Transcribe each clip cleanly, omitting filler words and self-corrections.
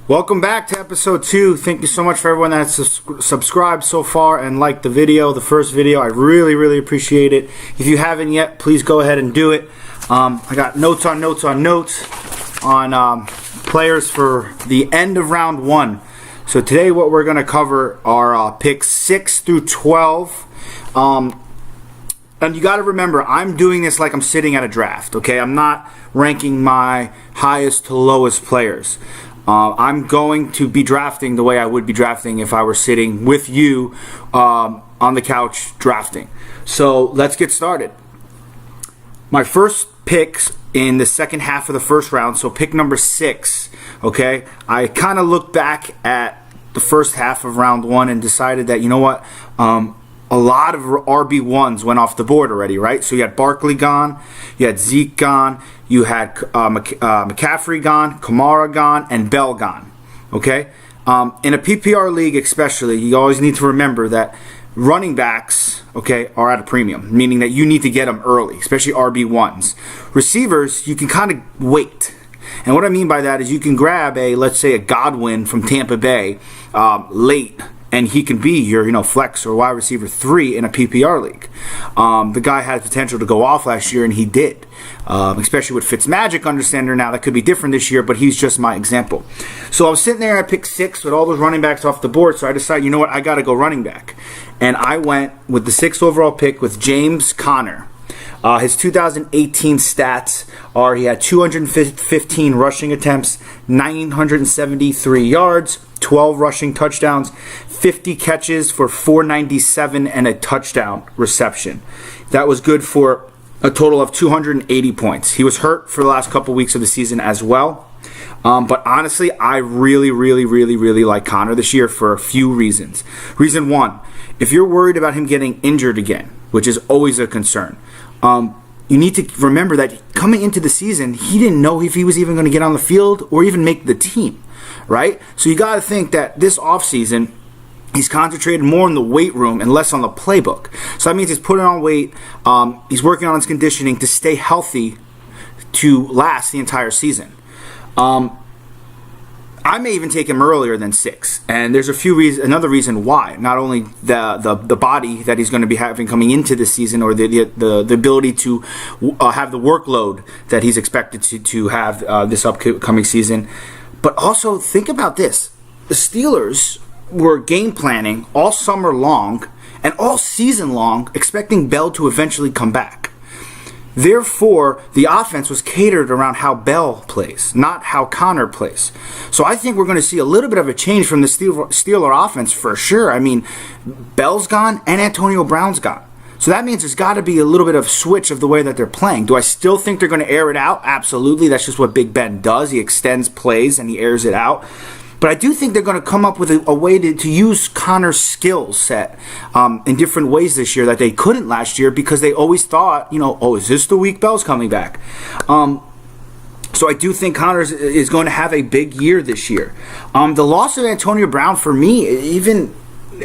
Welcome back to episode 2. Thank you so much for everyone that's subscribed so far and liked the video, the first video. I really appreciate it. If you haven't yet, please go ahead and do it. I got notes on players for the end of round 1. So today what we're going to cover are picks 6 through 12. And you got to remember, I'm doing this like I'm sitting at a draft, okay? I'm not ranking my highest to lowest players. I'm going to be drafting the way I would be drafting if I were sitting with you on the couch drafting. So let's get started. My first picks in the second half of the first round, so pick number 6, okay? I kind of looked back at the first half of round 1 and decided that, you know what, a lot of RB1s went off the board already, right? So you had Barkley gone, you had Zeke gone, you had McCaffrey gone, Kamara gone, and Bell gone, okay? In a PPR league especially, you always need to remember that running backs, okay, are at a premium, meaning that you need to get them early, especially RB1s. Receivers, you can kind of wait. And what I mean by that is you can grab let's say a Godwin from Tampa Bay late, and he can be your, flex or wide receiver 3 in a PPR league. The guy had potential to go off last year, and he did. Especially with Fitzmagic under center now. That could be different this year, but he's just my example. So I was sitting there at pick 6 with all those running backs off the board, so I decided, you know what, I got to go running back. And I went with the 6th overall pick with James Conner. His 2018 stats are he had 215 rushing attempts, 973 yards, 12 rushing touchdowns, 50 catches for 497 and a touchdown reception. That was good for a total of 280 points. He was hurt for the last couple weeks of the season as well. But honestly, I really like Conner this year for a few reasons. Reason 1, if you're worried about him getting injured again, which is always a concern, you need to remember that coming into the season, he didn't know if he was even going to get on the field or even make the team, right? So you got to think that this offseason, he's concentrated more in the weight room and less on the playbook. So that means he's putting on weight, he's working on his conditioning to stay healthy to last the entire season. I may even take him earlier than 6, and there's another reason why. Not only the body that he's going to be having coming into this season, or the ability to have the workload that he's expected to have this upcoming season, but also think about this: the Steelers were game planning all summer long and all season long, expecting Bell to eventually come back. Therefore, the offense was catered around how Bell plays, not how Conner plays. So I think we're going to see a little bit of a change from the Steeler offense for sure. I mean, Bell's gone and Antonio Brown's gone. So that means there's got to be a little bit of switch of the way that they're playing. Do I still think they're going to air it out? Absolutely. That's just what Big Ben does. He extends plays and he airs it out. But I do think they're going to come up with a way to use Conner's skill set in different ways this year that they couldn't last year, because they always thought, is this the week Bell's coming back? So I do think Conner is going to have a big year this year. The loss of Antonio Brown, for me, even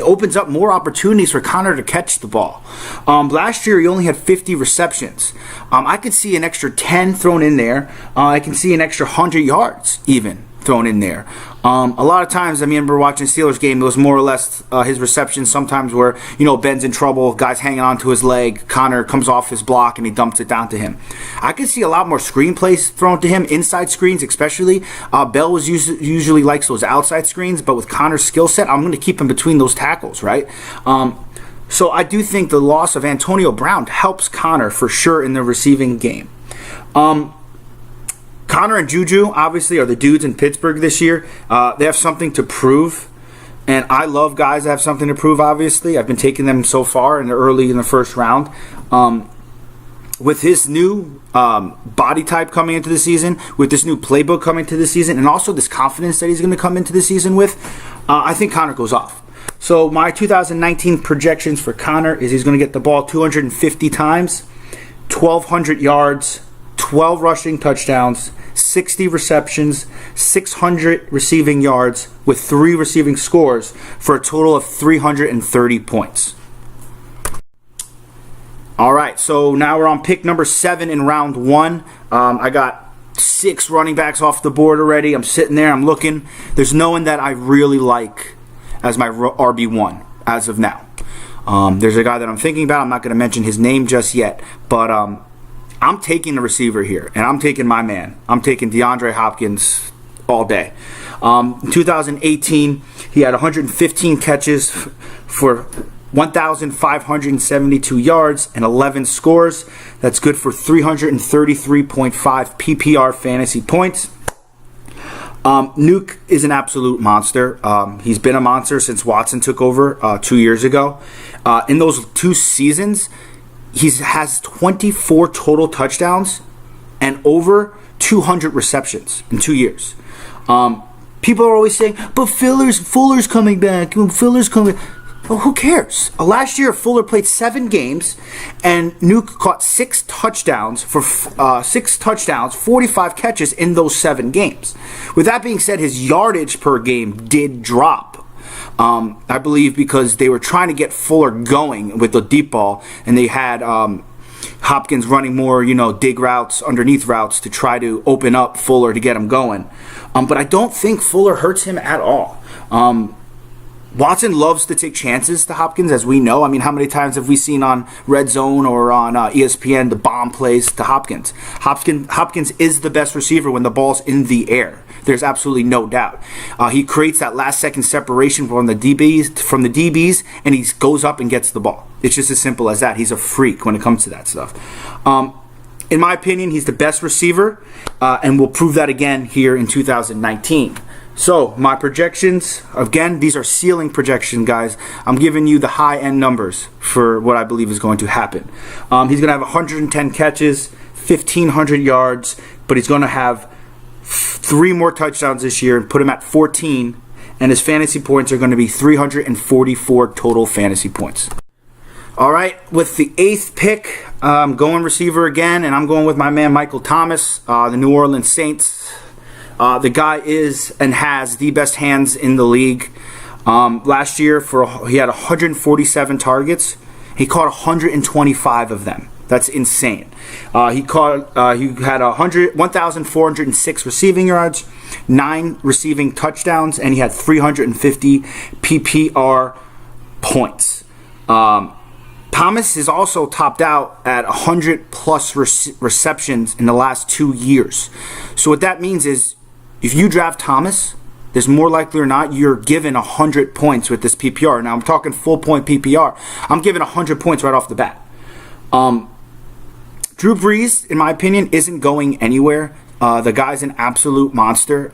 opens up more opportunities for Conner to catch the ball. Last year, he only had 50 receptions. I could see an extra 10 thrown in there. I can see an extra 100 yards even thrown in there. A lot of times, I remember watching the Steelers game, it was more or less his receptions sometimes where, Ben's in trouble, guy's hanging onto his leg, Conner comes off his block and he dumps it down to him. I could see a lot more screen plays thrown to him, inside screens especially. Bell was usually likes those outside screens, but with Conner's skill set, I'm going to keep him between those tackles, right? So I do think the loss of Antonio Brown helps Conner for sure in the receiving game. Conner and JuJu, obviously, are the dudes in Pittsburgh this year. They have something to prove, and I love guys that have something to prove, obviously. I've been taking them so far in the first round. With his new body type coming into the season, with this new playbook coming into the season, and also this confidence that he's going to come into the season with, I think Conner goes off. So my 2019 projections for Conner is he's going to get the ball 250 times, 1,200 yards, 12 rushing touchdowns, 60 receptions, 600 receiving yards with 3 receiving scores for a total of 330 points. All right, so now we're on pick number 7 in round 1. I got 6 running backs off the board already. I'm sitting there, I'm looking. There's no one that I really like as my RB1 as of now. There's a guy that I'm thinking about. I'm not going to mention his name just yet, but I'm taking a receiver here, and I'm taking my man. I'm taking DeAndre Hopkins all day. In 2018, he had 115 catches for 1,572 yards and 11 scores. That's good for 333.5 PPR fantasy points. Nuke is an absolute monster. He's been a monster since Watson took over 2 years ago. In those 2 seasons, he has 24 total touchdowns and over 200 receptions in 2 years. People are always saying, but Fuller's coming back. Fuller's coming back. Well, who cares? Last year, Fuller played 7 games, and Nuke caught 6 touchdowns, 45 catches in those 7 games. With that being said, his yardage per game did drop. I believe because they were trying to get Fuller going with the deep ball, and they had Hopkins running more, dig routes, underneath routes to try to open up Fuller to get him going. But I don't think Fuller hurts him at all. Watson loves to take chances to Hopkins, as we know. I mean, how many times have we seen on Red Zone or on ESPN the bomb plays to Hopkins? Hopkins is the best receiver when the ball's in the air. There's absolutely no doubt. He creates that last-second separation from the DBs, and he goes up and gets the ball. It's just as simple as that. He's a freak when it comes to that stuff. In my opinion, he's the best receiver, and we'll prove that again here in 2019. So, my projections, again, these are ceiling projections, guys. I'm giving you the high-end numbers for what I believe is going to happen. He's going to have 110 catches, 1,500 yards, but he's going to have 3 more touchdowns this year and put him at 14, and his fantasy points are going to be 344 total fantasy points. All right, with the 8th pick, I'm going receiver again, and I'm going with my man Michael Thomas, the New Orleans Saints. The guy is and has the best hands in the league. Last year, he had 147 targets. He caught 125 of them. That's insane. He had 1,406 receiving yards, 9 receiving touchdowns, and he had 350 PPR points. Thomas is also topped out at 100 plus receptions in the last 2 years. So what that means is, if you draft Thomas, there's more likely or not you're given 100 points with this PPR. Now I'm talking full point PPR. I'm giving 100 points right off the bat. Drew Brees, in my opinion, isn't going anywhere. The guy's an absolute monster.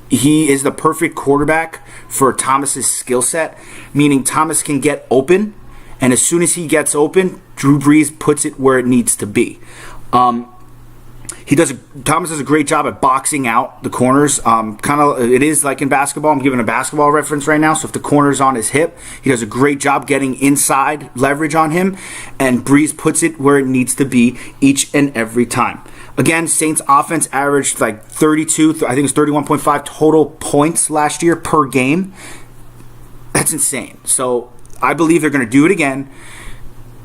He is the perfect quarterback for Thomas's skill set, meaning Thomas can get open, and as soon as he gets open, Drew Brees puts it where it needs to be. Thomas does a great job at boxing out the corners. It is like in basketball. I'm giving a basketball reference right now. So if the corner's on his hip, he does a great job getting inside leverage on him, and Brees puts it where it needs to be each and every time. Again, Saints offense averaged like 32, I think it's 31.5 total points last year per game. That's insane. So I believe they're going to do it again.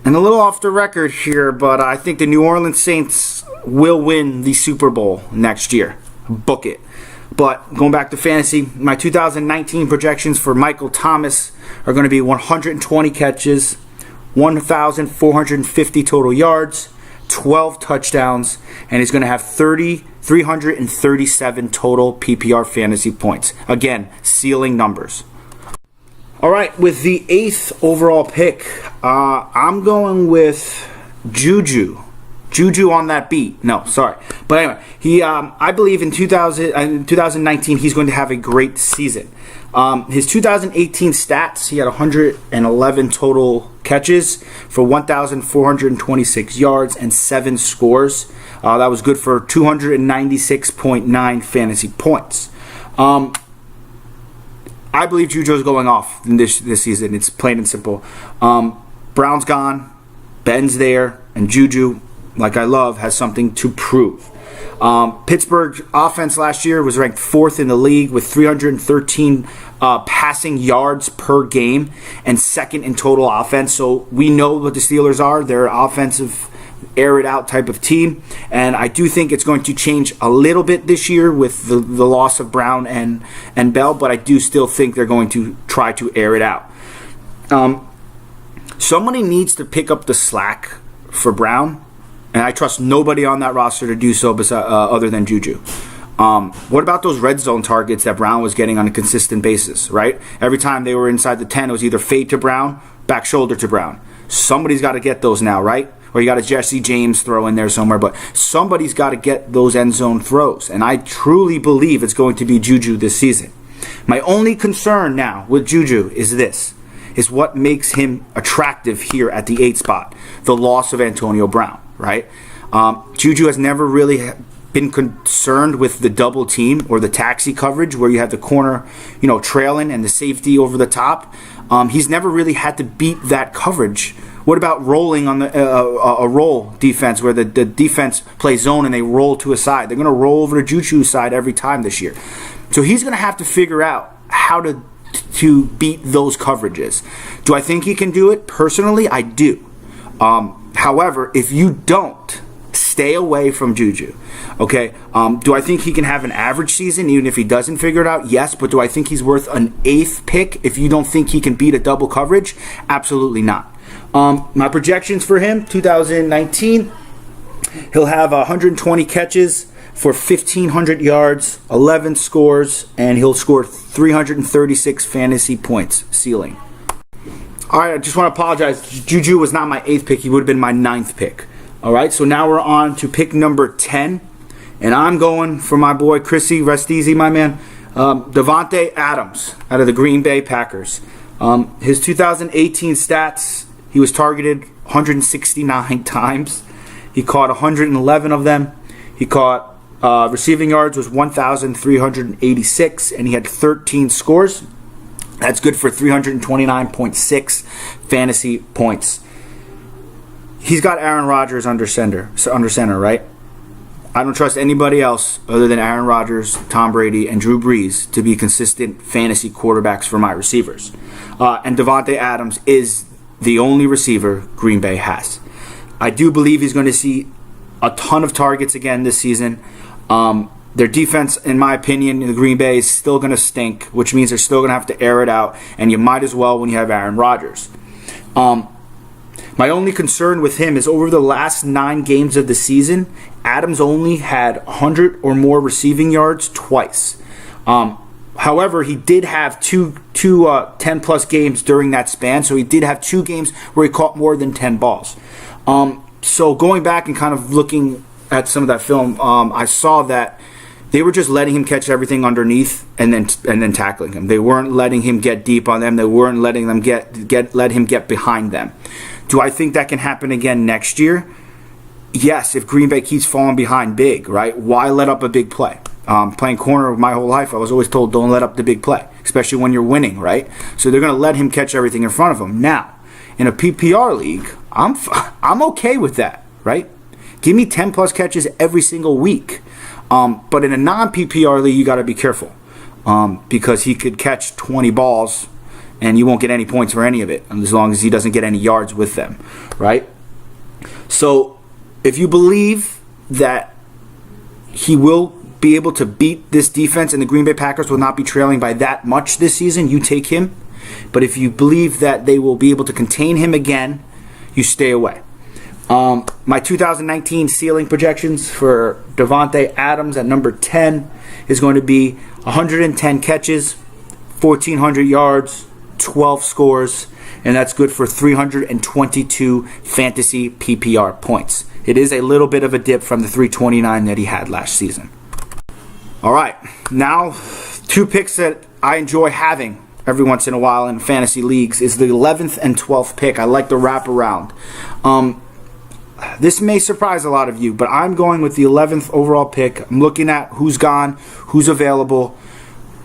And a little off the record here, but I think the New Orleans Saints will win the Super Bowl next year. Book it. But going back to fantasy, my 2019 projections for Michael Thomas are going to be 120 catches, 1,450 total yards, 12 touchdowns, and he's going to have 337 total PPR fantasy points. Again, ceiling numbers. All right, with the 8th overall pick, I'm going with JuJu. JuJu on that beat. No, sorry. But anyway, I believe in 2019 he's going to have a great season. His 2018 stats, he had 111 total catches for 1,426 yards and 7 scores. That was good for 296.9 fantasy points. I believe JuJu's going off in this season. It's plain and simple. Brown's gone, Ben's there, and JuJu, like I love, has something to prove. Pittsburgh's offense last year was ranked 4th in the league with 313 passing yards per game and 2nd in total offense. So we know what the Steelers are. They're offensive air it out type of team, and I do think it's going to change a little bit this year with the loss of Brown and Bell, but I do still think they're going to try to air it out. Somebody needs to pick up the slack for Brown, and I trust nobody on that roster to do so other than JuJu. What about those red zone targets that Brown was getting on a consistent basis, right? Every time they were inside the 10, it was either fade to Brown, back shoulder to Brown. Somebody's got to get those now, right? Or you got a Jesse James throw in there somewhere, but somebody's got to get those end zone throws. And I truly believe it's going to be JuJu this season. My only concern now with JuJu is what makes him attractive here at the 8 spot, the loss of Antonio Brown, right? JuJu has never really been concerned with the double team or the taxi coverage where you have the corner, trailing and the safety over the top. He's never really had to beat that coverage. What about rolling on a roll defense where the defense plays zone and they roll to a side? They're going to roll over to JuJu's side every time this year. So he's going to have to figure out how to beat those coverages. Do I think he can do it? Personally, I do. However, if you don't, stay away from JuJu. Okay. Do I think he can have an average season even if he doesn't figure it out? Yes. But do I think he's worth an 8th pick if you don't think he can beat a double coverage? Absolutely not. My projections for him, 2019, he'll have 120 catches for 1,500 yards, 11 scores, and he'll score 336 fantasy points ceiling. All right, I just want to apologize. JuJu was not my 8th pick. He would have been my 9th pick. All right, so now we're on to pick number 10. And I'm going for my boy, Chrissy. Rest easy, my man. Davante Adams out of the Green Bay Packers. His 2018 stats, he was targeted 169 times. He caught 111 of them. He caught receiving yards was 1,386, and he had 13 scores. That's good for 329.6 fantasy points. He's got Aaron Rodgers under center, right? I don't trust anybody else other than Aaron Rodgers, Tom Brady, and Drew Brees to be consistent fantasy quarterbacks for my receivers. And Davante Adams is the only receiver Green Bay has. I do believe he's going to see a ton of targets again this season. Their defense, in my opinion, in the Green Bay is still going to stink, which means they're still going to have to air it out, and you might as well when you have Aaron Rodgers. My only concern with him is over the last 9 games of the season, Adams only had 100 or more receiving yards twice. However, he did have two 10-plus games during that span, so he did have 2 games where he caught more than 10 balls. So going back and kind of looking at some of that film, I saw that they were just letting him catch everything underneath and then tackling him. They weren't letting him get deep on them. They weren't letting them let him get behind them. Do I think that can happen again next year? Yes, if Green Bay keeps falling behind big, right? Why let up a big play? Playing corner my whole life, I was always told don't let up the big play, especially when you're winning, right? So they're going to let him catch everything in front of him. Now, in a PPR league, I'm okay with that, right? Give me 10-plus catches every single week. But in a non-PPR league, you got to be careful because he could catch 20 balls and you won't get any points for any of it as long as he doesn't get any yards with them, right? So if you believe that he will be able to beat this defense and the Green Bay Packers will not be trailing by that much this season, you take him. But if you believe that they will be able to contain him again, you stay away. My 2019 ceiling projections for Davante Adams at number 10 is going to be 110 catches, 1,400 yards, 12 scores, and that's good for 322 fantasy PPR points. It is a little bit of a dip from the 329 that he had last season. All right, now 2 picks that I enjoy having every once in a while in fantasy leagues is the 11th and 12th pick. I like the wraparound. This may surprise a lot of you, but I'm going with the 11th overall pick. I'm looking at who's gone, who's available.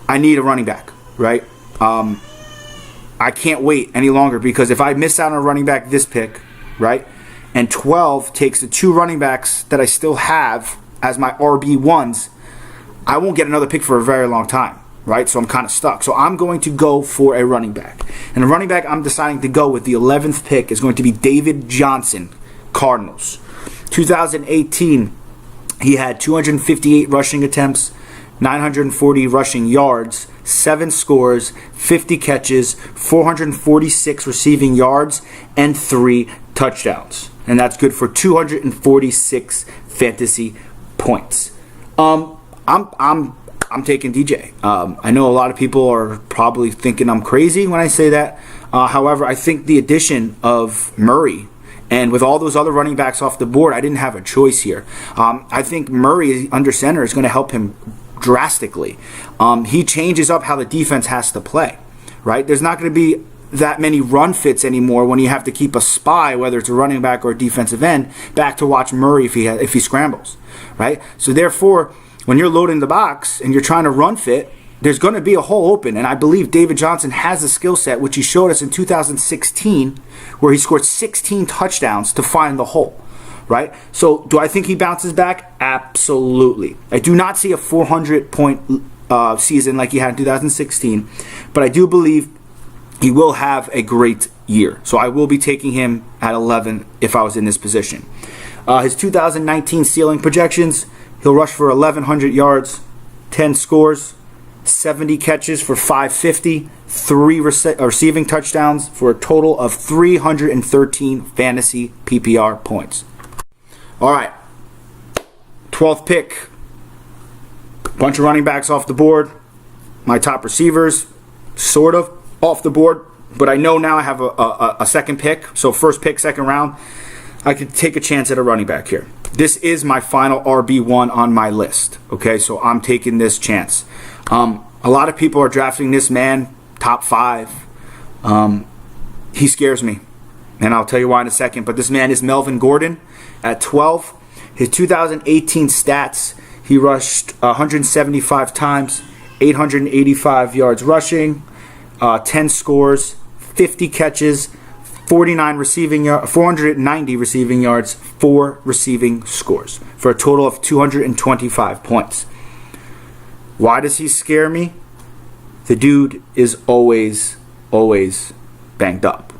I need a running back, right? I can't wait any longer because if I miss out on a running back this pick, right, and 12 takes the 2 running backs that I still have as my RB1s, I won't get another pick for a very long time, right? So I'm kind of stuck. So I'm going to go for a running back. And the running back I'm deciding to go with the 11th pick is going to be David Johnson, Cardinals. 2018, he had 258 rushing attempts, 940 rushing yards, 7 scores, 50 catches, 446 receiving yards, and 3 touchdowns. And that's good for 246 fantasy points. I'm taking DJ. I know a lot of people are probably thinking I'm crazy when I say that. However, I think the addition of Murray, and with all those other running backs off the board, I didn't have a choice here. I think Murray under center is going to help him drastically. He changes up how the defense has to play, right? There's not going to be that many run fits anymore when you have to keep a spy, whether it's a running back or a defensive end, back to watch Murray if he scrambles, right? So therefore, when you're loading the box and you're trying to run fit, there's going to be a hole open. And I believe David Johnson has a skill set, which he showed us in 2016, where he scored 16 touchdowns to find the hole, right? So do I think he bounces back? Absolutely. I do not see a 400-point season like he had in 2016, but I do believe he will have a great year. So I will be taking him at 11 if I was in this position. His 2019 ceiling projections, he'll rush for 1,100 yards, 10 scores, 70 catches for 550, 3 receiving touchdowns for a total of 313 fantasy PPR points. All right, 12th pick. Bunch of running backs off the board. My top receivers, sort of off the board, but I know now I have a second pick. So first pick, second round, I could take a chance at a running back here. This is my final RB1 on my list. Okay, so I'm taking this chance. A lot of people are drafting this man top 5. He scares me, and I'll tell you why in a second. But this man is Melvin Gordon at 12. His 2018 stats: he rushed 175 times, 885 yards rushing, 10 scores, 50 catches, 490 receiving yards, 4 receiving scores for a total of 225 points. Why does he scare me? The dude is always banged up.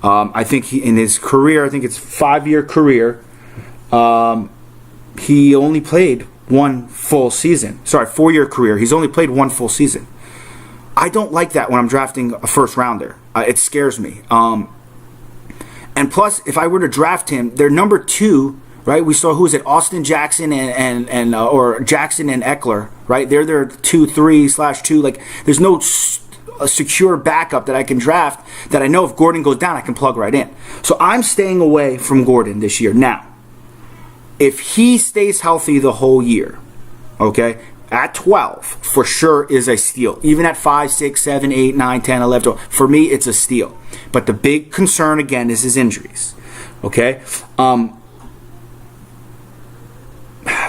I think in his career, I think it's 5-year career, he only played 1 full season. Sorry, 4-year career. He's only played 1 full season. I don't like that when I'm drafting a first rounder. It scares me. And plus, if I were to draft him, they're number 2. Right, we saw who is it? Austin Jackson or Jackson and Eckler. Right, they're their 2-3/2. Like, there's no secure backup that I can draft that I know if Gordon goes down, I can plug right in. So I'm staying away from Gordon this year. Now, if he stays healthy the whole year, okay, at 12 for sure is a steal. Even at 5, 6, 7, 8, 9, 10, 11, 12, for me it's a steal. But the big concern again is his injuries. Okay.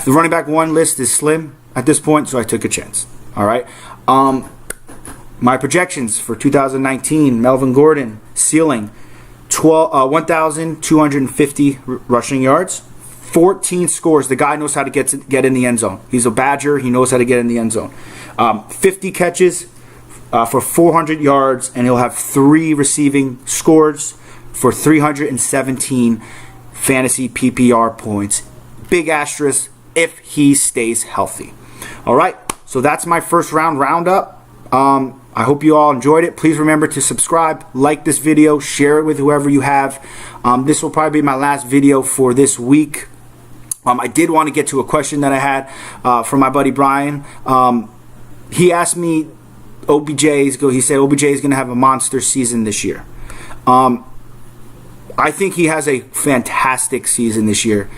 The running back 1 list is slim at this point, so I took a chance. All right. My projections for 2019: Melvin Gordon ceiling 1,250 rushing yards, 14 scores. The guy knows how to get in the end zone. He's a Badger. He knows how to get in the end zone. 50 catches for 400 yards, and he'll have 3 receiving scores for 317 fantasy PPR points. Big asterisk if he stays healthy. All right, so that's my first round roundup. I hope you all enjoyed it. Please remember to subscribe, like this video, share it with whoever you have. This will probably be my last video for this week. I did want to get to a question that I had from my buddy Brian. He asked me, he said OBJ is going to have a monster season this year. I think he has a fantastic season this year,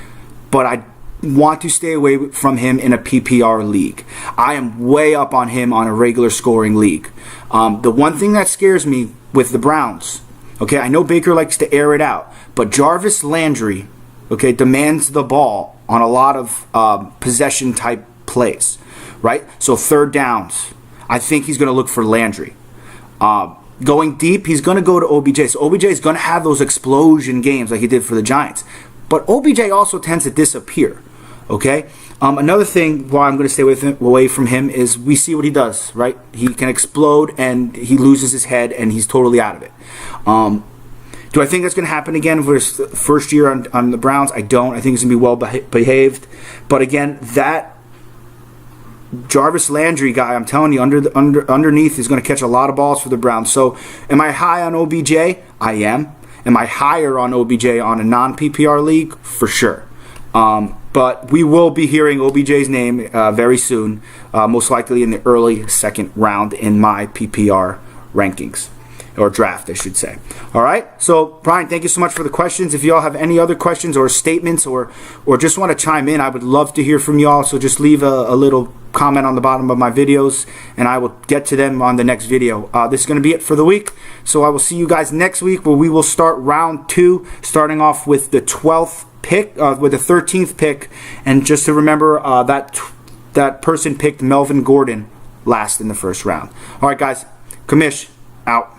but I want to stay away from him in a PPR league. I am way up on him on a regular scoring league. The one thing that scares me with the Browns, okay, I know Baker likes to air it out, but Jarvis Landry, okay, demands the ball on a lot of possession type plays, right? So third downs, I think he's going to look for Landry. Going deep, he's going to go to OBJ. So OBJ is going to have those explosion games like he did for the Giants. But OBJ also tends to disappear. Okay. Another thing why I'm going to stay away from him is we see what he does, right? He can explode and he loses his head and he's totally out of it. Do I think that's going to happen again for his first year on the Browns? I don't. I think he's going to be well behaved. But again, that Jarvis Landry guy, I'm telling you, underneath is going to catch a lot of balls for the Browns. So am I high on OBJ? I am. Am I higher on OBJ on a non-PPR league? For sure. But we will be hearing OBJ's name very soon, most likely in the early second round in my PPR rankings. Or draft, I should say. All right. So, Brian, thank you so much for the questions. If y'all have any other questions or statements or just want to chime in, I would love to hear from y'all. So just leave a little comment on the bottom of my videos, and I will get to them on the next video. This is going to be it for the week. So I will see you guys next week, where we will start round 2, starting off with the 12th pick, with the 13th pick. And just to remember, that person picked Melvin Gordon last in the first round. All right, guys. Commish, out.